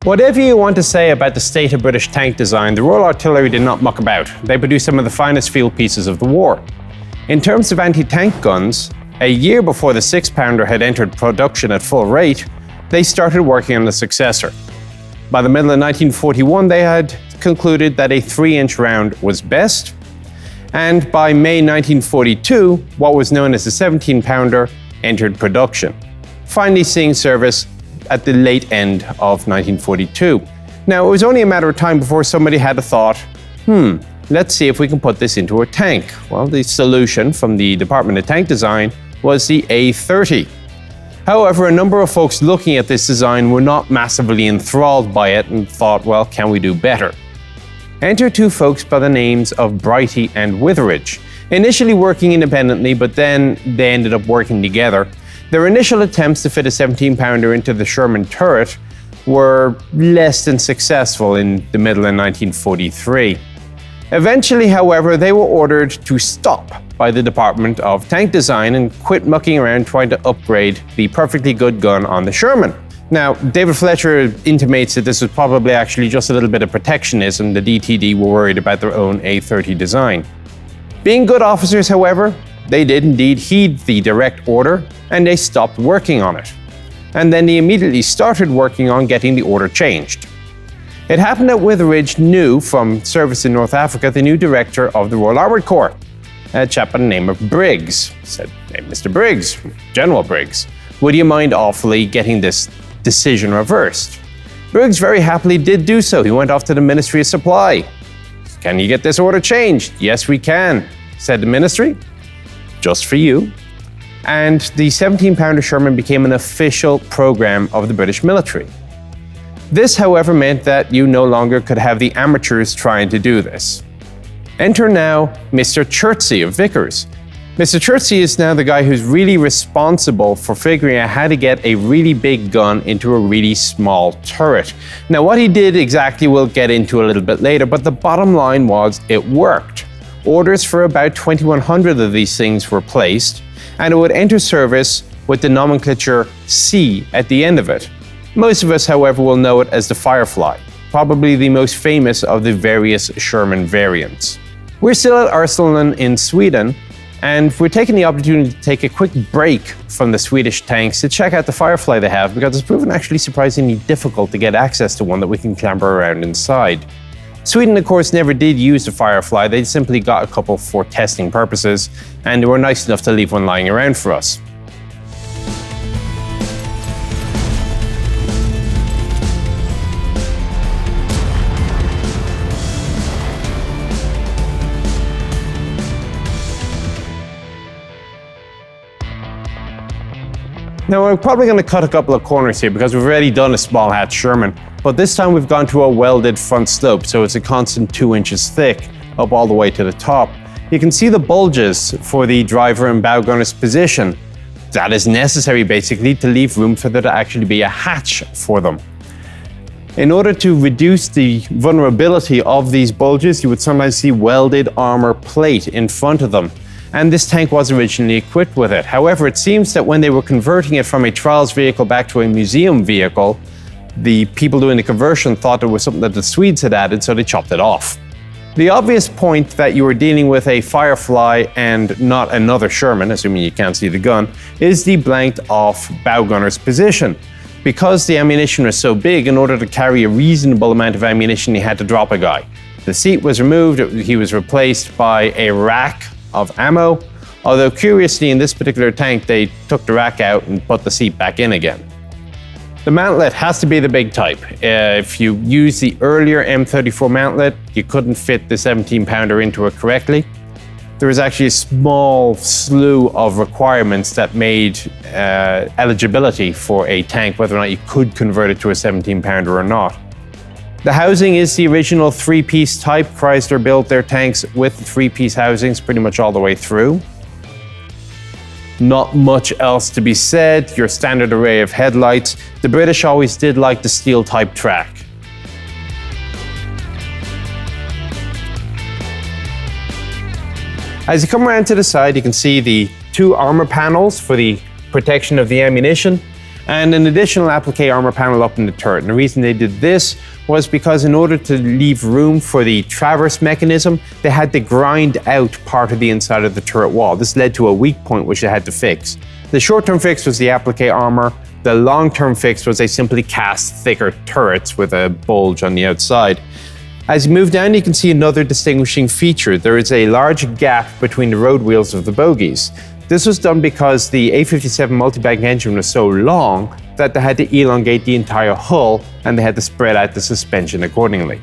Whatever you want to say about the state of British tank design, the Royal Artillery did not muck about. They produced some of the finest field pieces of the war. In terms of anti-tank guns, a year before the 6-pounder had entered production at full rate, they started working on the successor. By the middle of 1941, they had concluded that a 3-inch round was best, and by May 1942, what was known as the 17-pounder entered production, finally seeing service at the late end of 1942. Now, it was only a matter of time before somebody had a thought, let's see if we can put this into a tank. Well, the solution from the Department of Tank Design was the A30. However, a number of folks looking at this design were not massively enthralled by it and thought, well, can we do better? Enter two folks by the names of Brighty and Witheridge, initially working independently, but then they ended up working together. Their initial attempts to fit a 17-pounder into the Sherman turret were less than successful in the middle of 1943. Eventually, however, they were ordered to stop by the Department of Tank Design and quit mucking around trying to upgrade the perfectly good gun on the Sherman. Now, David Fletcher intimates that this was probably actually just a little bit of protectionism. The DTD were worried about their own A30 design. Being good officers, however, they did indeed heed the direct order, and they stopped working on it. And then they immediately started working on getting the order changed. It happened that Witheridge knew from service in North Africa the new director of the Royal Armoured Corps, a chap by the name of Briggs. He said, "Hey, Mr. Briggs, General Briggs, would you mind awfully getting this decision reversed?" Briggs very happily did do so. He went off to the Ministry of Supply. "Can you get this order changed?" "Yes, we can," said the ministry. "Just for you." And the 17-pounder Sherman became an official program of the British military. This, however, meant that you no longer could have the amateurs trying to do this. Enter now Mr. Chertsey of Vickers. Mr. Chertsey is now the guy who's really responsible for figuring out how to get a really big gun into a really small turret. Now, what he did exactly we'll get into a little bit later, but the bottom line was it worked. Orders for about 2,100 of these things were placed, and it would enter service with the nomenclature C at the end of it. Most of us, however, will know it as the Firefly, probably the most famous of the various Sherman variants. We're still at Arsenalen in Sweden, and we're taking the opportunity to take a quick break from the Swedish tanks to check out the Firefly they have, because it's proven actually surprisingly difficult to get access to one that we can clamber around inside. Sweden, of course, never did use the Firefly. They simply got a couple for testing purposes, and they were nice enough to leave one lying around for us. Now, we're probably going to cut a couple of corners here because we've already done a small hatch Sherman, but this time we've gone to a welded front slope, so it's a constant 2 inches thick up all the way to the top. You can see the bulges for the driver and bow gunner's position. That is necessary basically to leave room for there to actually be a hatch for them. In order to reduce the vulnerability of these bulges, you would sometimes see welded armor plate in front of them. And this tank was originally equipped with it. However, it seems that when they were converting it from a trials vehicle back to a museum vehicle, the people doing the conversion thought it was something that the Swedes had added, so they chopped it off. The obvious point that you were dealing with a Firefly and not another Sherman, assuming you can't see the gun, is the blanked off bow gunner's position. Because the ammunition was so big, in order to carry a reasonable amount of ammunition, he had to drop a guy. The seat was removed, he was replaced by a rack of ammo, although curiously in this particular tank they took the rack out and put the seat back in again. The mantlet has to be the big type. If you use the earlier M34 mantlet, you couldn't fit the 17-pounder into it correctly. There was actually a small slew of requirements that made eligibility for a tank, whether or not you could convert it to a 17-pounder or not. The housing is the original 3-piece type. Chrysler built their tanks with 3-piece housings pretty much all the way through. Not much else to be said. Your standard array of headlights. The British always did like the steel type track. As you come around to the side, you can see the 2 armor panels for the protection of the ammunition. and an additional applique armor panel up in the turret. And the reason they did this was because in order to leave room for the traverse mechanism, they had to grind out part of the inside of the turret wall. This led to a weak point which they had to fix. The short-term fix was the applique armor. The long-term fix was they simply cast thicker turrets with a bulge on the outside. As you move down, you can see another distinguishing feature. There is a large gap between the road wheels of the bogies. This was done because the A57 multi-bank engine was so long that they had to elongate the entire hull and they had to spread out the suspension accordingly.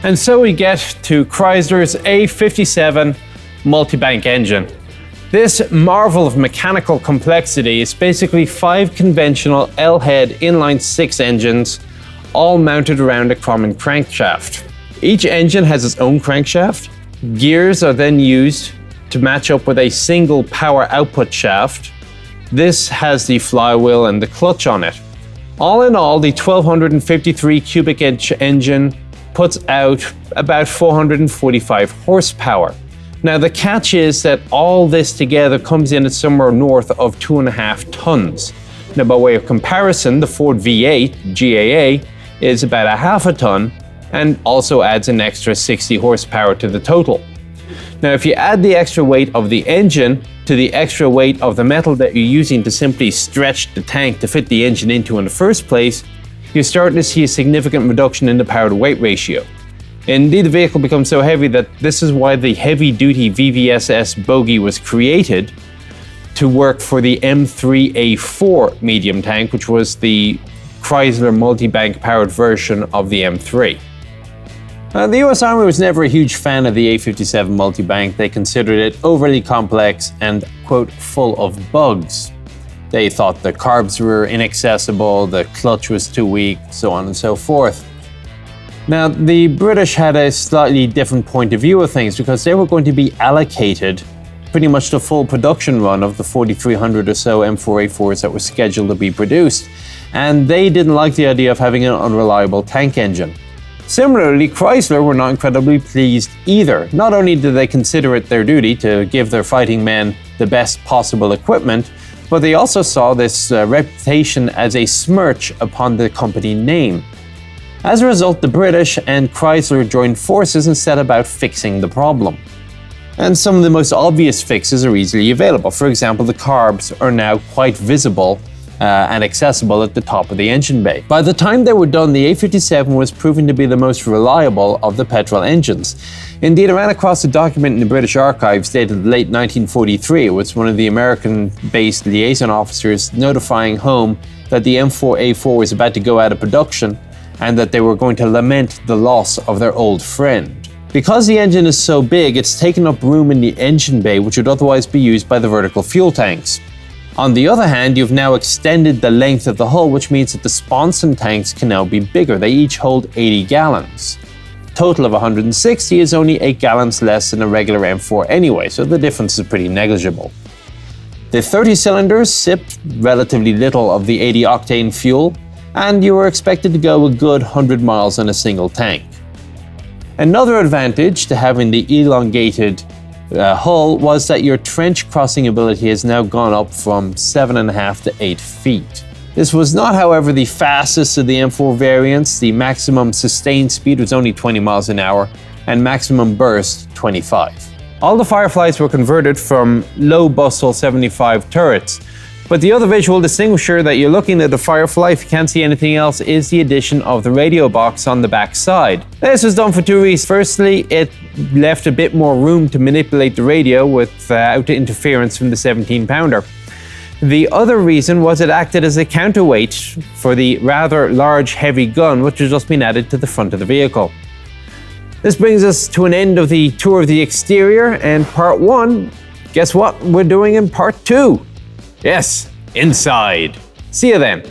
And so we get to Chrysler's A57 multi-bank engine. This marvel of mechanical complexity is basically 5 conventional L-head inline-6 engines, all mounted around a common crankshaft. Each engine has its own crankshaft. Gears are then used to match up with a single power output shaft. This has the flywheel and the clutch on it. All in all, the 1253 cubic inch engine puts out about 445 horsepower. Now the catch is that all this together comes in at somewhere north of 2.5 tons. Now by way of comparison, the Ford V8 GAA is about 0.5 ton and also adds an extra 60 horsepower to the total. Now if you add the extra weight of the engine to the extra weight of the metal that you're using to simply stretch the tank to fit the engine into in the first place, you're starting to see a significant reduction in the power to weight ratio. Indeed, the vehicle becomes so heavy that this is why the heavy-duty VVSS bogie was created to work for the M3A4 medium tank, which was the Chrysler multi-bank powered version of the M3. The US Army was never a huge fan of the A57 multi-bank. They considered it overly complex and, quote, full of bugs. They thought the carbs were inaccessible, the clutch was too weak, so on and so forth. Now, the British had a slightly different point of view of things because they were going to be allocated pretty much the full production run of the 4,300 or so M4A4s that were scheduled to be produced, and they didn't like the idea of having an unreliable tank engine. Similarly, Chrysler were not incredibly pleased either. Not only did they consider it their duty to give their fighting men the best possible equipment, but they also saw this reputation as a smirch upon the company name. As a result, the British and Chrysler joined forces and set about fixing the problem. And some of the most obvious fixes are easily available. For example, the carbs are now quite visible and accessible at the top of the engine bay. By the time they were done, the A57 was proving to be the most reliable of the petrol engines. Indeed, I ran across a document in the British archives dated late 1943. It was one of the American-based liaison officers notifying home that the M4A4 was about to go out of production and that they were going to lament the loss of their old friend. Because the engine is so big, it's taken up room in the engine bay which would otherwise be used by the vertical fuel tanks. On the other hand, you've now extended the length of the hull, which means that the sponson tanks can now be bigger. They each hold 80 gallons. A total of 160 is only 8 gallons less than a regular M4 anyway, so the difference is pretty negligible. The 30 cylinders sipped relatively little of the 80 octane fuel, and you were expected to go a good 100 miles on a single tank. Another advantage to having the elongated hull was that your trench crossing ability has now gone up from 7.5 to 8 feet. This was not, however, the fastest of the M4 variants. The maximum sustained speed was only 20 miles an hour, and maximum burst 25. All the Fireflies were converted from low bustle 75 turrets. But the other visual distinguisher that you're looking at the Firefly, if you can't see anything else, is the addition of the radio box on the back side. This was done for 2 reasons. Firstly, it left a bit more room to manipulate the radio without interference from the 17-pounder. The other reason was it acted as a counterweight for the rather large heavy gun which has just been added to the front of the vehicle. This brings us to an end of the tour of the exterior and part 1. Guess what we're doing in part 2? Yes, inside. See you then.